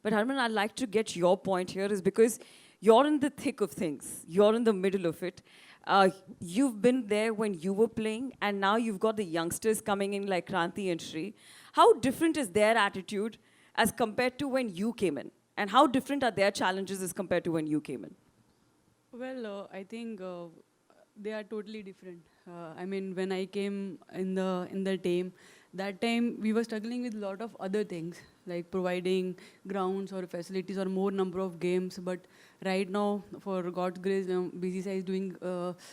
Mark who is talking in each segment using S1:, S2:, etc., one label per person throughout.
S1: But Harman, I'd like to get your point here is because you're in the thick of things. You're in the middle of it. You've been there when you were playing, and now you've got the youngsters coming in like Kranti and Shri. How different is their attitude as compared to when you came in? And how different are their challenges as compared to when you came in?
S2: Well, I think they are totally different. I mean, when I came in the team, that time we were struggling with a lot of other things like providing grounds or facilities or more number of games. But right now, for God's grace, BCCI is doing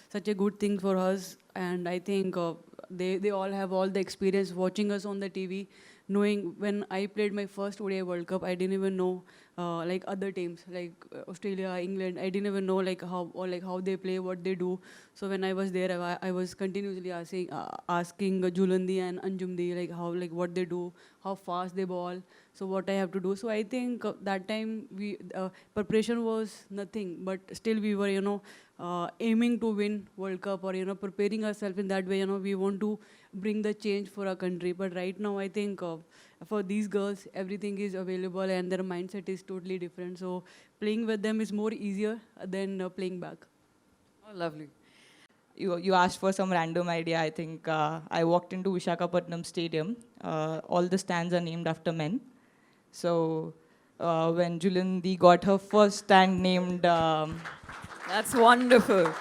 S2: such a good thing for us, and I think they all have all the experience watching us on the TV. Knowing when I played my first ODI World Cup, I didn't even know like other teams like Australia, England. I didn't even know like how they play, what they do. So when I was there, I was continuously asking Julandi and Anjumdi like how like what they do, how fast they ball, so what I have to do. So I think that time we preparation was nothing, but still we were aiming to win World Cup or preparing ourselves in that way. We want to bring the change for our country. But right now I think for these girls everything is available and their mindset is totally different. So playing with them is more easier than playing back.
S1: Oh, lovely.
S3: You asked for some random idea. I think I walked into Visakhapatnam Stadium. All the stands are named after men. So when Julandi got her first stand named,
S1: That's wonderful.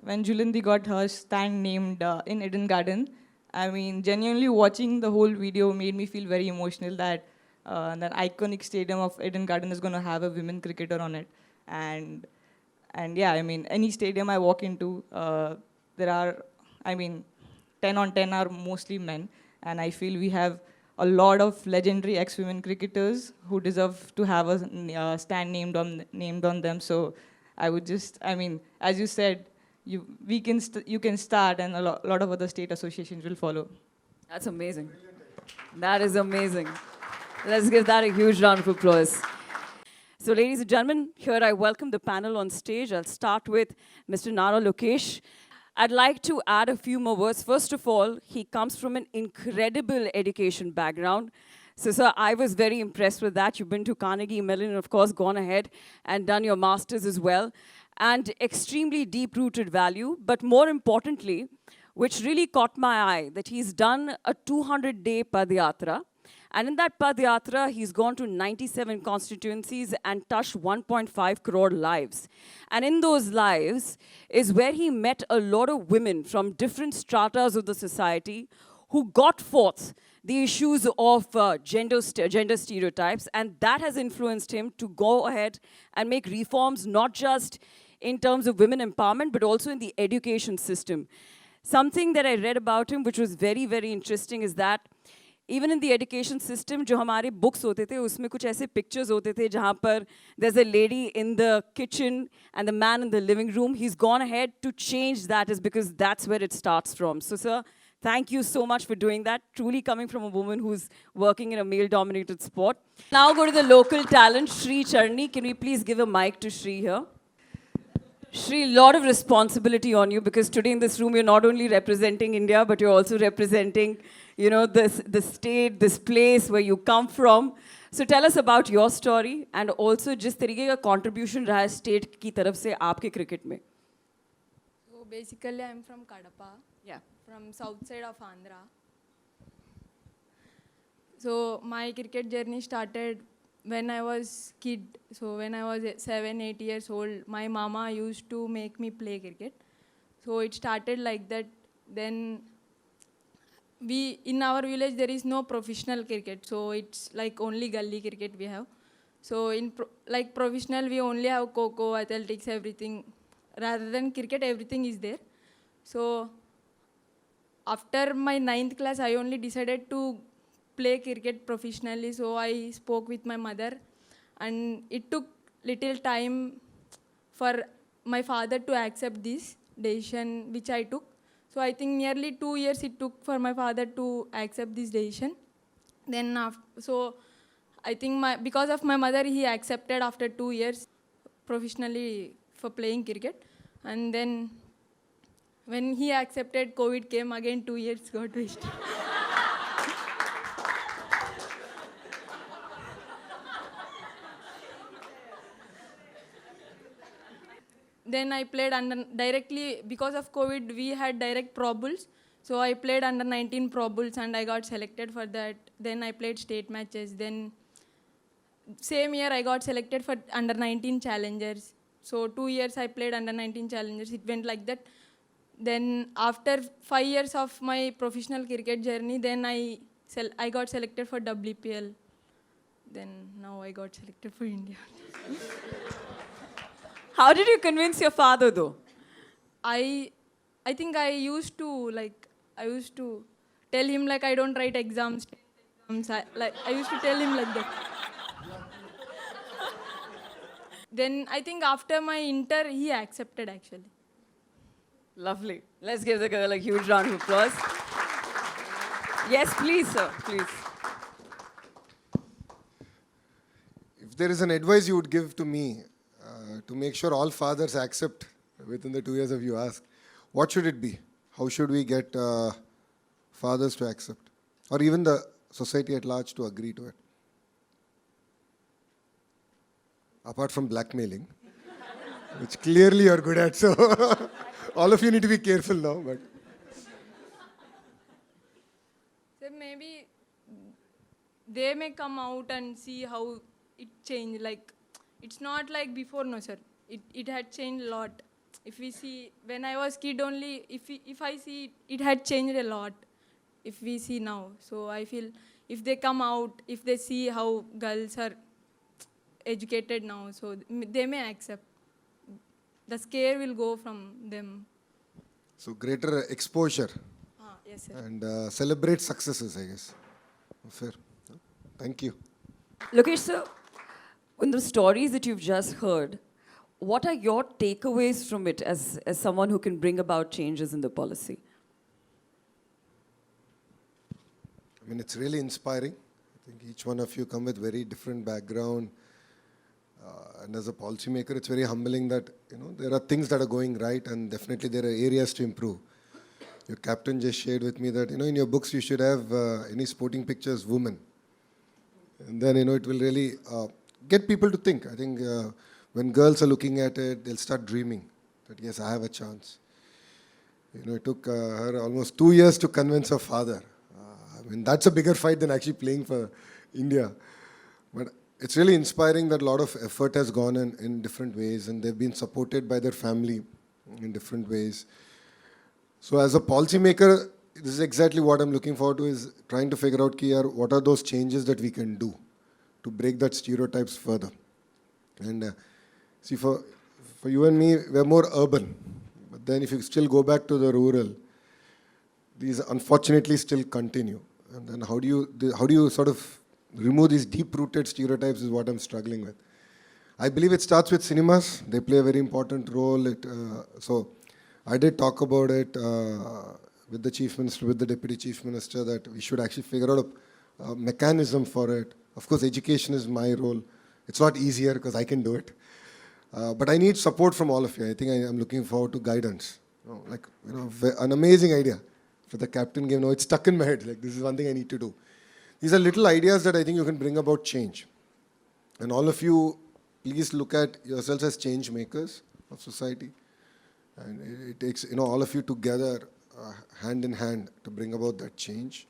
S3: when Julandi got her stand named in Eden Garden, I mean, genuinely watching the whole video made me feel very emotional that that iconic stadium of Eden Garden is going to have a women cricketer on it. And yeah, I mean, any stadium I walk into, there are, I mean, 10 on 10 are mostly men. And I feel we have a lot of legendary ex-women cricketers who deserve to have a stand named on them. So I would just, I mean, as you said, you can start, and a lot of other state associations will follow.
S1: That's amazing. That is amazing. Let's give that a huge round of applause. So, ladies and gentlemen, here I welcome the panel on stage. I'll start with Mr. Nara Lokesh. I'd like to add a few more words. First of all, he comes from an incredible education background. So, sir, I was very impressed with that. You've been to Carnegie Mellon and, of course, gone ahead and done your master's as well. And extremely deep-rooted value. But more importantly, which really caught my eye, that he's done a 200-day Padyatra. And in that Padyatra, he's gone to 97 constituencies and touched 1.5 crore lives. And in those lives is where he met a lot of women from different stratas of the society who got forth the issues of gender stereotypes. And that has influenced him to go ahead and make reforms, not just in terms of women empowerment, but also in the education system. Something that I read about him, which was very, very interesting, is that even in the education system, जो हमारे books होते थे, उसमें कुछ ऐसे pictures होते थे जहाँ पर there's a lady in the kitchen and the man in the living room. He's gone ahead to change that, is because that's where it starts from. So, sir, thank you so much for doing that. Truly coming from a woman who's working in a male-dominated sport. Now go to the local talent, Shri Charni. Can we please give a mic to Shri here? Shri, a lot of responsibility on you, because today in this room you're not only representing India, but you're also representing, the state, this place where you come from. So tell us about your story, and also जिस तरीके का contribution रहा है state की तरफ से आपके cricket में.
S4: So basically I'm from Kadapa.
S1: Yeah.
S4: From south side of Andhra. So my cricket journey started when I was kid. So when I was 7-8 years old, my mama used to make me play cricket. So it started like that. Then in our village there is no professional cricket, so it's like only gully cricket we have. So in like professional we only have kho-kho, athletics, everything. Rather than cricket, everything is there. So after my 9th class, I only decided to play cricket professionally. So I spoke with my mother, and it took little time for my father to accept this decision which I took. So I think nearly 2 years it took for my father to accept this decision. Then so I think because of my mother, he accepted after 2 years professionally for playing cricket. And then when he accepted, COVID came again, 2 years got wasted. Then I played under directly because of COVID. We had direct Pro Bulls, so I played under 19 Pro Bulls and I got selected for that. Then I played state matches. Then same year I got selected for under 19 challengers. So 2 years I played under 19 challengers. It went like that. Then after 5 years of my professional cricket journey, then I got selected for WPL. Then now I got selected for India.
S1: How did you convince your father, though?
S4: I think I used to tell him like I don't write exams. I used to tell him like that. Then I think after my inter, he accepted actually.
S1: Lovely. Let's give the girl a huge round of applause. Yes, please, sir. Please.
S5: If there is an advice you would give to me to make sure all fathers accept within the 2 years of you ask, what should it be? How should we get fathers to accept? Or even the society at large to agree to it? Apart from blackmailing, which clearly you're good at, so all of you need to be careful now. But
S4: So maybe they may come out and see how it changed. Like, it's not like before, no sir. It had changed a lot. If we see, when I was kid only, if I see, it had changed a lot. If we see now, so I feel if they come out, if they see how girls are educated now, so they may accept. The scare will go from them.
S5: so greater exposure
S4: Yes sir.
S5: and celebrate successes, I guess. Fair. Thank you.
S1: Lokesh, sir, in the stories that you've just heard, what are your takeaways from it as someone who can bring about changes in the policy?
S5: I mean, it's really inspiring. I think each one of you come with very different background. And as a policymaker, it's very humbling that, there are things that are going right and definitely there are areas to improve. Your captain just shared with me that, in your books you should have any sporting pictures, women. And then, it will really get people to think. I think when girls are looking at it, they'll start dreaming that, yes, I have a chance. It took her almost 2 years to convince her father. I mean, that's a bigger fight than actually playing for India. But it's really inspiring that a lot of effort has gone in different ways and they've been supported by their family in different ways. So as a policymaker, this is exactly what I'm looking forward to, is trying to figure out what are those changes that we can do to break that stereotypes further. And see, for you and me, we're more urban. But then if you still go back to the rural, these unfortunately still continue. And then how do you sort of remove these deep-rooted stereotypes is what I'm struggling with. I believe it starts with cinemas. They play a very important role. So I did talk about it with the Chief Minister, with the Deputy Chief Minister, that we should actually figure out a mechanism for it. Of course, education is my role. It's not easier because I can do it. But I need support from all of you. I think I'm looking forward to guidance. An amazing idea for the captain game. It's stuck in my head. Like, this is one thing I need to do. These are little ideas that I think you can bring about change. And all of you, please look at yourselves as change makers of society. And it takes, all of you together, hand in hand, to bring about that change.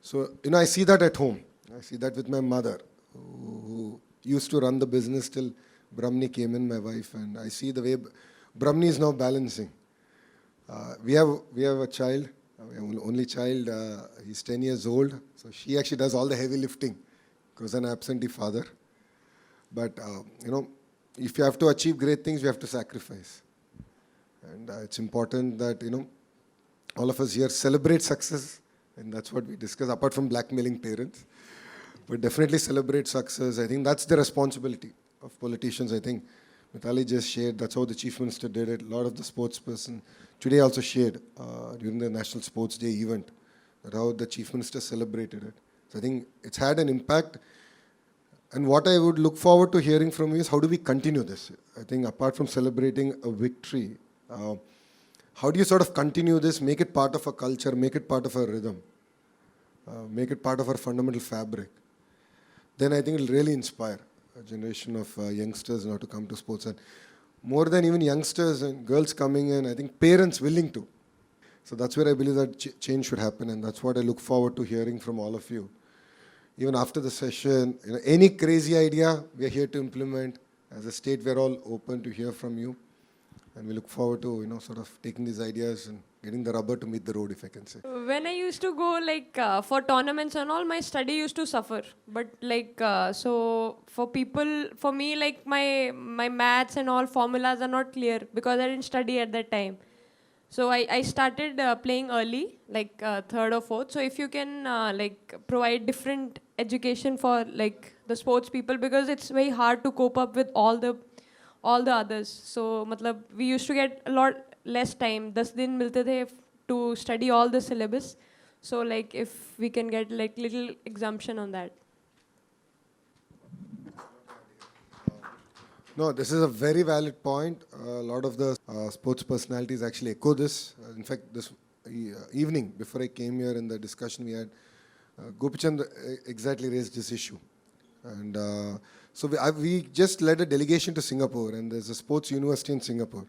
S5: So, I see that at home. I see that with my mother, who used to run the business till Brahmani came in, my wife. And I see the way Brahmani is now balancing. We have a child. Only child, he's 10 years old, so she actually does all the heavy lifting because an absentee father. But, if you have to achieve great things, you have to sacrifice. And it's important that, all of us here celebrate success, and that's what we discuss, apart from blackmailing parents. But definitely celebrate success. I think that's the responsibility of politicians. I think Mithali just shared, that's how the Chief Minister did it. A lot of the sportsperson today also shared during the National Sports Day event, that how the Chief Minister celebrated it. So I think it's had an impact. And what I would look forward to hearing from you is, how do we continue this? I think apart from celebrating a victory, how do you sort of continue this, make it part of a culture, make it part of a rhythm, make it part of our fundamental fabric? Then I think it'll really inspire a generation of youngsters now to come to sports. And more than even youngsters and girls coming in, I think parents willing to. So that's where I believe that change should happen, and that's what I look forward to hearing from all of you. Even after the session, any crazy idea, we are here to implement. As a state, we're all open to hear from you. And we look forward to, sort of taking these ideas and getting the rubber to meet the road, if I can say.
S6: When I used to go for tournaments and all, my study used to suffer. But so for me, my maths and all formulas are not clear because I didn't study at that time. So I started playing early, third or fourth. So if you can provide different education for the sports people, because it's very hard to cope up with all the others. So we used to get a lot less time. 10 दिन मिलते थे to study all the syllabus. So if we can get little exemption on that.
S5: No, this is a very valid point. A lot of the sports personalities actually echo this. In fact, this evening, before I came here in the discussion we had, Gopichand exactly raised this issue. And so we just led a delegation to Singapore, and there's a sports university in Singapore.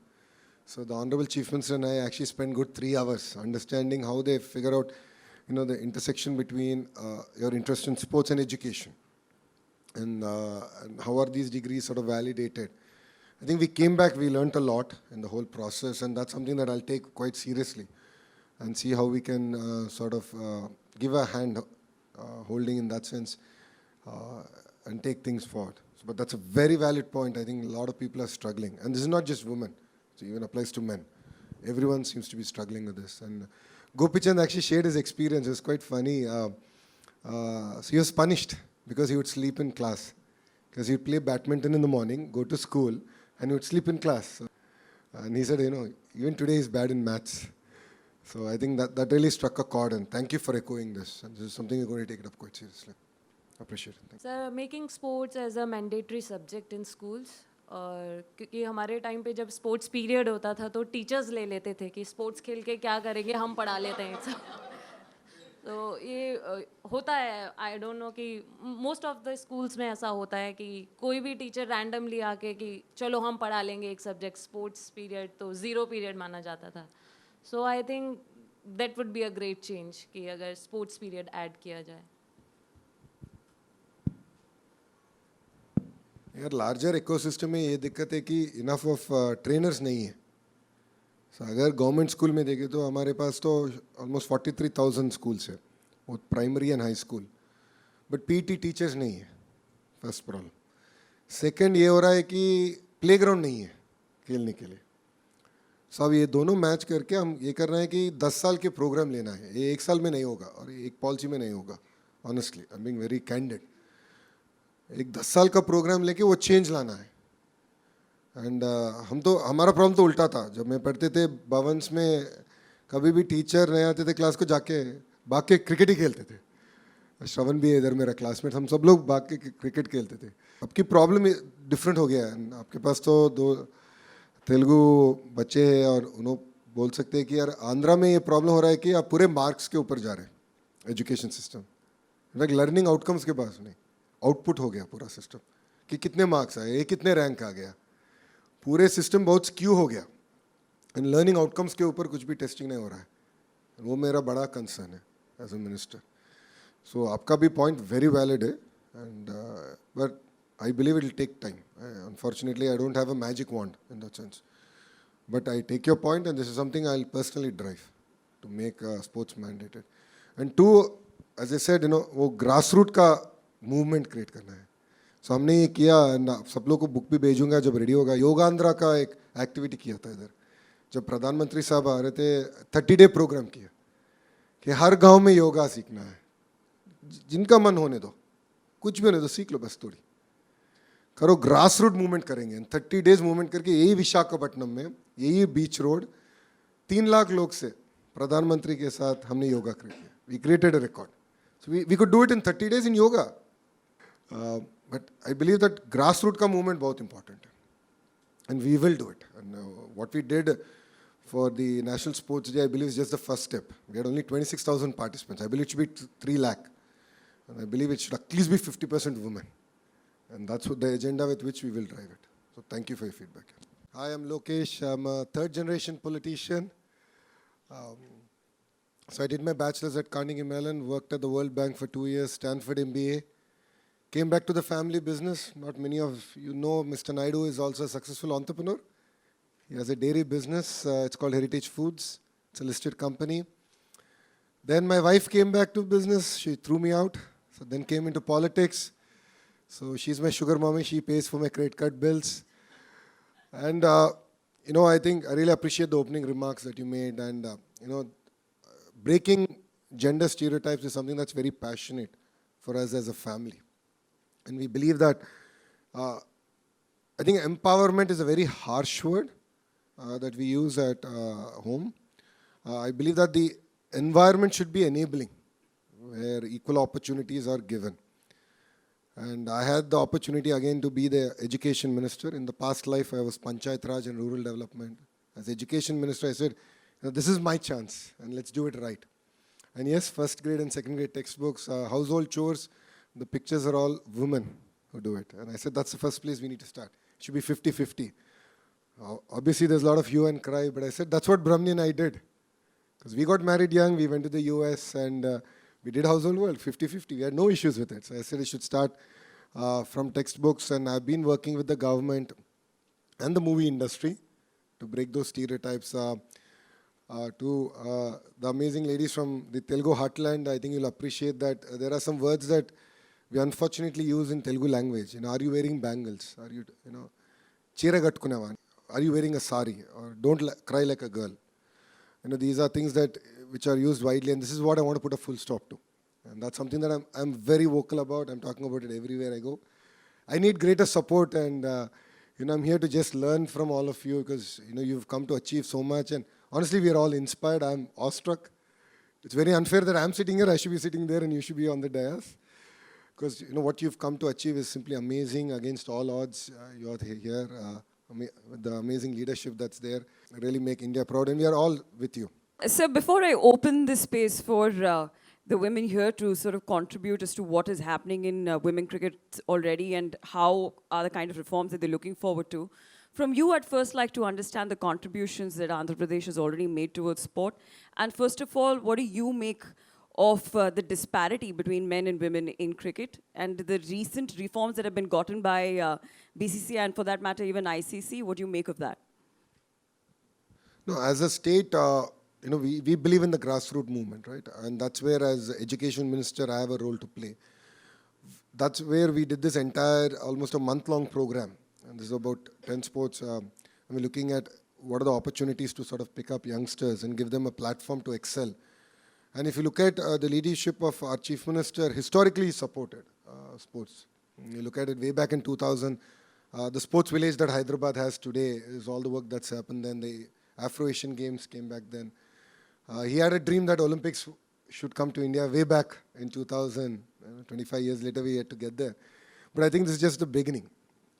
S5: So the Honorable Chief Minister and I actually spent good 3 hours understanding how they figure out, the intersection between your interest in sports and education. And how are these degrees sort of validated. I think we came back, we learned a lot in the whole process, and that's something that I'll take quite seriously and see how we can sort of give a hand holding in that sense and take things forward. But that's a very valid point. I think a lot of people are struggling. And this is not just women. It even applies to men. Everyone seems to be struggling with this. And Gopichand actually shared his experience. It was quite funny. So he was punished because he would sleep in class. Because he would play badminton in the morning, go to school, and he would sleep in class. And he said, even today he's bad in maths. So I think that really struck a chord, and thank you for echoing this. And this is something we're going to take it up quite seriously. Appreciate it. Thank you.
S7: Sir, making sports as a mandatory subject in schools. और क्योंकि हमारे time पे जब sports period होता था तो teachers ले लेते थे कि स्पोर्ट्स खेल के क्या करेंगे, हम पढ़ा लेते हैं सब. तो ये होता है, आई डोंट नो कि मोस्ट ऑफ द स्कूल्स में ऐसा होता है कि कोई भी टीचर रैंडमली आके कि चलो हम पढ़ा लेंगे एक सब्जेक्ट, स्पोर्ट्स पीरियड तो 0 पीरियड माना जाता था. So I think that would be a great change कि अगर स्पोर्ट्स पीरियड ऐड किया जाए.
S5: यार लार्जर इकोसिस्टम में ये दिक्कत है कि इनफ ऑफ ट्रेनर्स नहीं है. So, अगर गवर्नमेंट स्कूल में देखें तो हमारे पास तो ऑलमोस्ट 43,000 स्कूल्स है, वो primary and high school. But PT teachers नहीं है, फर्स्ट प्रॉब्लम. सेकंड ये हो रहा है कि प्लेग्राउंड नहीं है खेलने के लिए. सो अब ये दोनों मैच करके हम ये कर रहे हैं कि 10 साल के प्रोग्राम लेना है. ये 1 साल में नहीं होगा और एक पॉलिसी में नहीं होगा. Honestly I am being very candid. एक 10 साल का प्रोग्राम लेके वो चेंज लाना है. एंड हमारा प्रॉब्लम तो उल्टा था. जब मैं पढ़ते थे भवन्स में, कभी भी टीचर नहीं आते थे क्लास को, जाके भाग के क्रिकेट ही खेलते थे. श्रवण भी है इधर मेरा क्लासमेट, हम सब लोग भाग के क्रिकेट खेलते थे. अब की प्रॉब्लम डिफरेंट हो गया है. आपके पास तो 2 तेलुगु बच्चे हैं और उन्होंने बोल सकते हैं कि यार आंध्रा में ये प्रॉब्लम हो रहा है कि आप पूरे मार्क्स के ऊपर जा रहे हैं education system. In fact learning outcomes के पास नहीं, आउटपुट हो गया पूरा सिस्टम कि कितने मार्क्स आए, ये कितने रैंक आ गया. पूरे सिस्टम बहुत स्क्यू हो गया. एंड लर्निंग आउटकम्स के ऊपर कुछ भी टेस्टिंग नहीं हो रहा है. वो मेरा बड़ा कंसर्न है एज अ मिनिस्टर. सो आपका भी पॉइंट वेरी वैलिड है, and but I believe it will take time. Unfortunately I don't have a magic wand in that sense, but I take your point and this is something I will personally drive to make sports mandated. And 2, as I said, वो grass root का movement create करना है. सो हमने ये किया, सब लोग को बुक भी भेजूंगा जब रेडी होगा. योगांध्रा का एक एक्टिविटी किया था इधर, जब प्रधानमंत्री साहब आ रहे थे. 30 डे प्रोग्राम किया कि हर गांव में योगा सीखना है. जिनका मन होने दो, कुछ भी होने दो, सीख लो, बस थोड़ी करो. ग्रास रूट मूवमेंट करेंगे. 30 डेज मूवमेंट करके यही विशाखापट्टनम में, यही बीच रोड, 3 लाख लोग से प्रधानमंत्री के साथ हमने योगा क्रिएट किया. We created a record. So we could do it in 30 days in yoga. But I believe that grassroots का movement बहुत important है. And we will do it. And what we did for the National Sports Day, I believe, is just the first step. We had only 26,000 participants. I believe it should be 3 lakh. And I believe it should at least be 50% women. And that's what the agenda with which we will drive it. So thank you for your feedback. Hi, I'm Lokesh. I'm a third generation politician. So I did my bachelor's at Carnegie Mellon, worked at the World Bank for 2 years, Stanford MBA. Came back to the family business. Not many of you know Mr. Naidu is also a successful entrepreneur. He has a dairy business. It's called Heritage Foods. It's a listed company. Then my wife came back to business. She threw me out. So then came into politics. So she's my sugar mommy. She pays for my credit card bills. And, I think I really appreciate the opening remarks that you made. And, breaking gender stereotypes is something that's very passionate for us as a family. And we believe that, I think empowerment is a very harsh word that we use at home. I believe that the environment should be enabling, where equal opportunities are given. And I had the opportunity again to be the education minister. In the past life, I was Panchayat Raj and Rural Development. As education minister, I said, this is my chance, and let's do it right. And yes, first grade and second grade textbooks, household chores, the pictures are all women who do it. And I said, that's the first place we need to start. It should be 50-50. Obviously, there's a lot of hue and cry, but I said, that's what Brahmani and I did. Because we got married young, we went to the US, and we did household work, 50-50. We had no issues with it. So I said it should start from textbooks, and I've been working with the government and the movie industry to break those stereotypes. To the amazing ladies from the Telugu heartland, I think you'll appreciate that there are some words that we unfortunately use in Telugu language. Are you wearing bangles? Are you, chira kattuneva? Are you wearing a sari? Or don't cry like a girl. These are things which are used widely, and this is what I want to put a full stop to. And that's something that I'm very vocal about. I'm talking about it everywhere I go. I need greater support, and I'm here to just learn from all of you, because you've come to achieve so much, and honestly, we are all inspired. I'm awestruck. It's very unfair that I'm sitting here, I should be sitting there, and you should be on the dais. Because what you've come to achieve is simply amazing against all odds. You're here. With the amazing leadership that's there, really make India proud, and we are all with you.
S1: So before I open this space for the women here to sort of contribute as to what is happening in women cricket already and how are the kind of reforms that they're looking forward to, from you I'd first like to understand the contributions that Andhra Pradesh has already made towards sport. And first of all, what do you make of the disparity between men and women in cricket and the recent reforms that have been gotten by BCCI and for that matter even ICC? What do you make of that?
S5: No, as a state, we believe in the grassroots movement, right? And that's where, as education minister, I have a role to play. That's where we did this entire, almost a month-long program. And this is about 10 sports. And we're looking at what are the opportunities to sort of pick up youngsters and give them a platform to excel. And if you look at the leadership of our chief minister, historically he supported sports. You look at it way back in 2000, the sports village that Hyderabad has today is all the work that's happened then. The Afro-Asian Games came back then. He had a dream that Olympics should come to India way back in 2000. 25 years later, we had to get there. But I think this is just the beginning.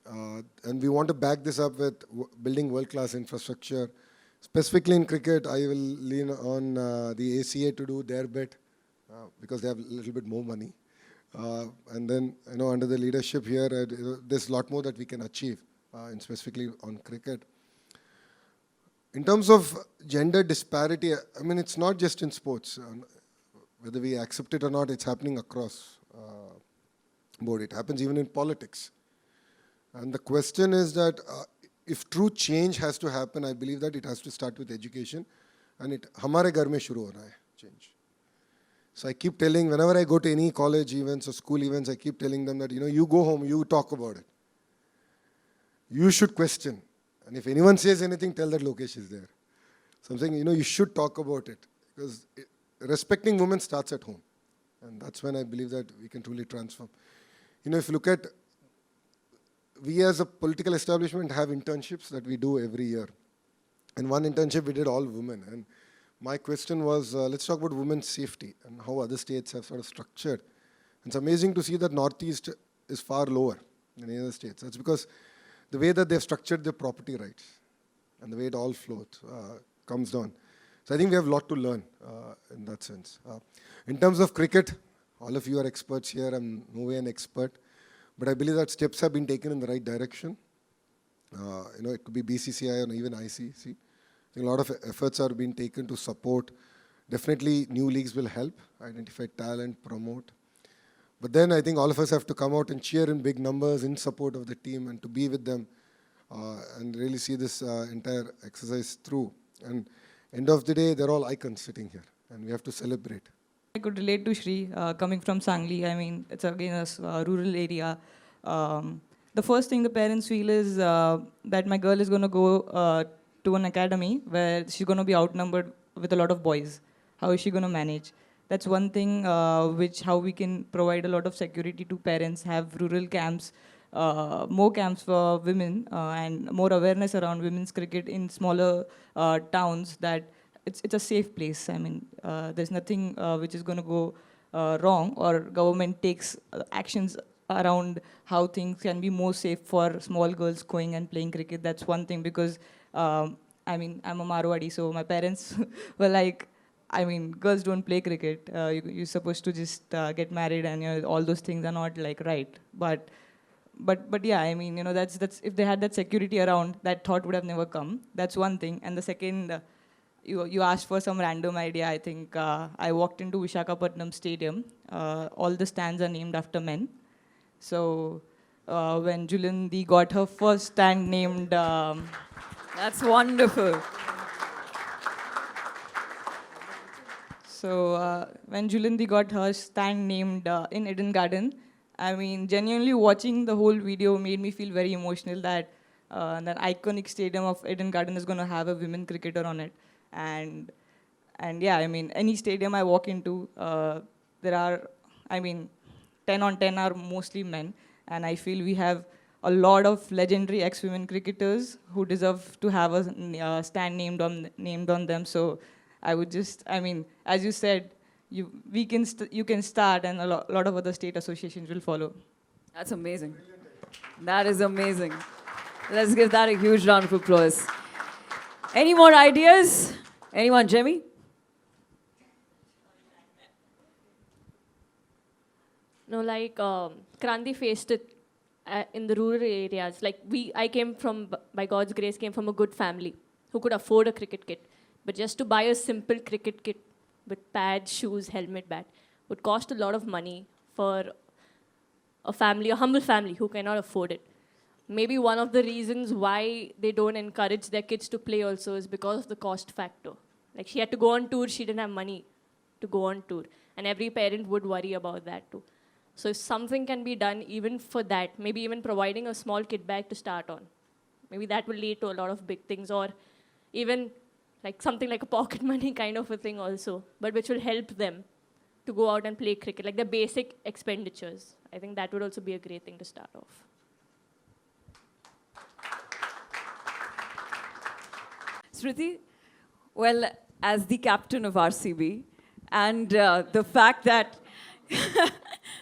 S5: And we want to back this up with building world-class infrastructure. Specifically in cricket, I will lean on the ACA to do their bit because they have a little bit more money. And then, under the leadership here, there's a lot more that we can achieve, and specifically on cricket. In terms of gender disparity, it's not just in sports. Whether we accept it or not, it's happening across board. It happens even in politics. And the question is that if true change has to happen, I believe that it has to start with education. And hamare ghar mein shuru ho raha hai, change. So I keep telling, whenever I go to any college events or school events, I keep telling them that, you go home, you talk about it. You should question. And if anyone says anything, tell that Lokesh is there. So I'm saying, you should talk about it. Because respecting women starts at home. And that's when I believe that we can truly transform. If you look at, we as a political establishment have internships that we do every year. And one internship we did all women. And my question was, let's talk about women's safety and how other states have sort of structured. And it's amazing to see that Northeast is far lower than any other states. That's because the way that they've structured their property rights and the way it all flows comes down. So I think we have a lot to learn in that sense. In terms of cricket, all of you are experts here. I'm no way an expert. But I believe that steps have been taken in the right direction. It could be BCCI or even ICC. I think a lot of efforts are being taken to support. Definitely new leagues will help identify talent, promote. But then I think all of us have to come out and cheer in big numbers in support of the team and to be with them and really see this entire exercise through. And end of the day, they're all icons sitting here and we have to celebrate.
S3: I could relate to Shri coming from Sangli. I mean, it's again a rural area. The first thing the parents feel is that my girl is going to go to an academy where she's going to be outnumbered with a lot of boys. How is she going to manage? That's one thing how we can provide a lot of security to parents, have rural camps, more camps for women, and more awareness around women's cricket in smaller towns, that it's a safe place. I mean, there's nothing which is going to go wrong, or government takes actions around how things can be more safe for small girls going and playing cricket. That's one thing, because I mean, I'm a Marwadi, so my parents were like, I mean, girls don't play cricket. You're supposed to just get married, and all those things are not like right. But yeah, I mean, that's if they had that security around, that thought would have never come. That's one thing. And the second, you asked for some random idea. I think I walked into Visakhapatnam Stadium. All the stands are named after men. So when Julandi got her first stand named.
S1: That's wonderful.
S3: So when Julandi got her stand named in Eden Garden, I mean, genuinely watching the whole video made me feel very emotional that that iconic stadium of Eden Garden is going to have a women cricketer on it. And yeah, I mean, any stadium I walk into, there are, I mean, 10 on 10 are mostly men. And I feel we have a lot of legendary ex-women cricketers who deserve to have a stand named on them. So I would just, I mean, as you said, you can start, and a lot of other state associations will follow.
S1: That's amazing. That is amazing. Let's give that a huge round of applause. Any more ideas? Anyone, Jimmy?
S8: No, like Kranti faced it in the rural areas. Like I came from, by God's grace, came from a good family who could afford a cricket kit. But just to buy a simple cricket kit with pads, shoes, helmet, bat would cost a lot of money for a family, a humble family who cannot afford it. Maybe one of the reasons why they don't encourage their kids to play also is because of the cost factor. Like she had to go on tour, she didn't have money to go on tour. And every parent would worry about that too. So if something can be done even for that, maybe even providing a small kit bag to start on, maybe that will lead to a lot of big things, or even like something like a pocket money kind of a thing also, but which will help them to go out and play cricket, like the basic expenditures. I think that would also be a great thing to start off.
S1: Smriti, well, as the captain of RCB, and the fact that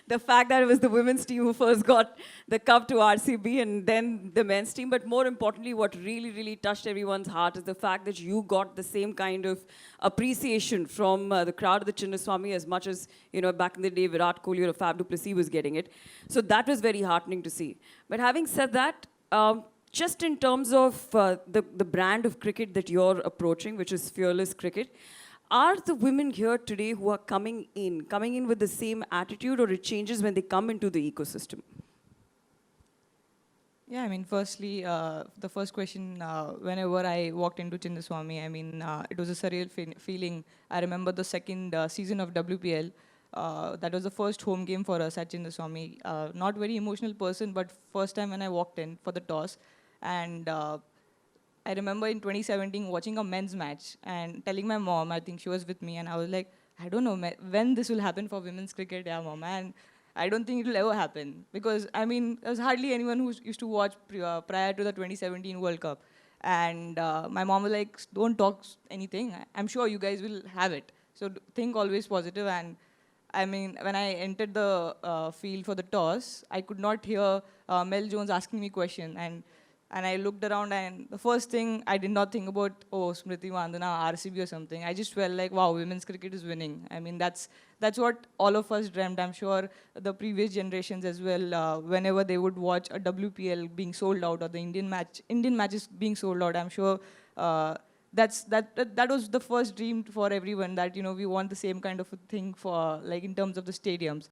S1: the fact that it was the women's team who first got the cup to RCB and then the men's team, but more importantly, what really, really touched everyone's heart is the fact that you got the same kind of appreciation from the crowd of the Chinnaswamy as much as, back in the day, Virat Kohli or Fab du Plessis was getting it. So that was very heartening to see. But having said that, just in terms of the brand of cricket that you're approaching, which is fearless cricket, are the women here today who are coming in with the same attitude, or it changes when they come into the ecosystem?
S3: Yeah, I mean, firstly, the first question, whenever I walked into Chinnaswamy, I mean, it was a surreal feeling. I remember the second season of WPL. That was the first home game for us at Chinnaswamy. Not very emotional person, but first time when I walked in for the toss. And I remember in 2017 watching a men's match and telling my mom, I think she was with me, and I was like, I don't know when this will happen for women's cricket, yeah, mom. And I don't think it will ever happen. Because, I mean, there's hardly anyone who used to watch prior to the 2017 World Cup. And my mom was like, don't talk anything. I'm sure you guys will have it. So think always positive. And I mean, when I entered the field for the toss, I could not hear Mel Jones asking me question. And And I looked around, and the first thing I did not think about, oh, Smriti Mandana, RCB or something. I just felt like, wow, women's cricket is winning. I mean, that's what all of us dreamt. I'm sure the previous generations as well, whenever they would watch a WPL being sold out or the Indian matches being sold out, I'm sure that was the first dream for everyone, that, you know, we want the same kind of a thing for, like, in terms of the stadiums.